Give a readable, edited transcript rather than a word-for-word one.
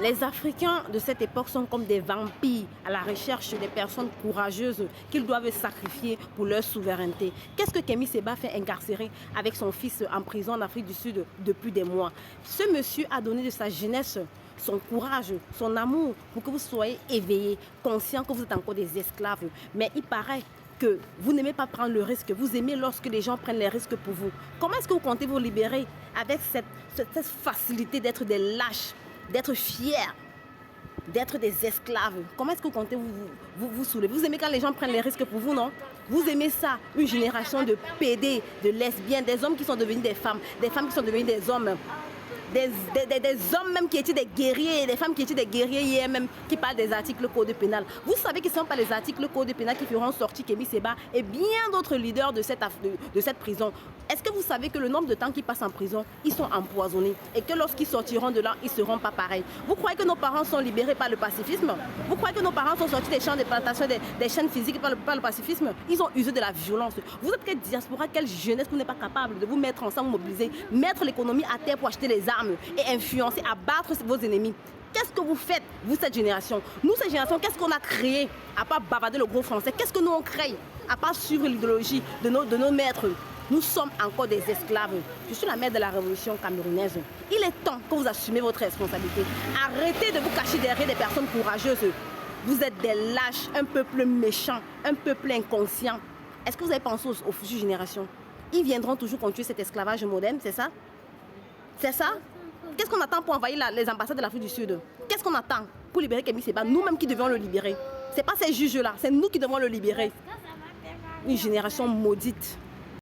Les Africains de cette époque sont comme des vampires à la recherche des personnes courageuses qu'ils doivent sacrifier pour leur souveraineté. Qu'est-ce que Kémy Séba fait incarcéré avec son fils en prison en Afrique du Sud depuis des mois? Ce monsieur a donné de sa jeunesse son courage, son amour pour que vous soyez éveillés, conscients que vous êtes encore des esclaves. Mais il paraît que vous n'aimez pas prendre le risque, vous aimez lorsque les gens prennent les risques pour vous. Comment est-ce que vous comptez vous libérer avec cette facilité d'être des lâches, d'être fiers, d'être des esclaves? Comment est-ce que vous comptez vous soulever? Vous aimez quand les gens prennent les risques pour vous, non? Vous aimez ça, une génération de PD, de lesbiennes, des hommes qui sont devenus des femmes qui sont devenus des hommes. Des hommes même qui étaient des guerriers, des femmes qui étaient des guerriers hier même, qui parlent des articles code pénal. Vous savez que ce ne sont pas les articles code pénal qui feront sortir Kémy Séba et bien d'autres leaders de cette prison. Est-ce que vous savez que le nombre de temps qu'ils passent en prison, ils sont empoisonnés et que lorsqu'ils sortiront de là, ils ne seront pas pareils? Vous croyez que nos parents sont libérés par le pacifisme? Vous croyez que nos parents sont sortis des champs de plantation, des chaînes physiques par le pacifisme? Ils ont usé de la violence. Vous êtes quelle diaspora, quelle jeunesse vous n'êtes pas capable de vous mettre ensemble, mobiliser, mettre l'économie à terre pour acheter les armes et influencer, abattre vos ennemis? Qu'est-ce que vous faites, vous, cette génération? Nous, cette génération, qu'est-ce qu'on a créé à part bavader le gros français? Qu'est-ce que nous, on crée à part suivre l'idéologie de nos maîtres? Nous sommes encore des esclaves. Je suis la mère de la révolution camerounaise. Il est temps que vous assumez votre responsabilité. Arrêtez de vous cacher derrière des personnes courageuses. Vous êtes des lâches, un peuple méchant, un peuple inconscient. Est-ce que vous avez pensé aux futures générations? Ils viendront toujours continuer cet esclavage moderne, c'est ça? C'est ça? Qu'est-ce qu'on attend pour envahir les ambassades de l'Afrique du Sud? Qu'est-ce qu'on attend pour libérer Kémy Séba? Nous-mêmes qui devions le libérer. Ce n'est pas ces juges-là, c'est nous qui devons le libérer. Une génération maudite.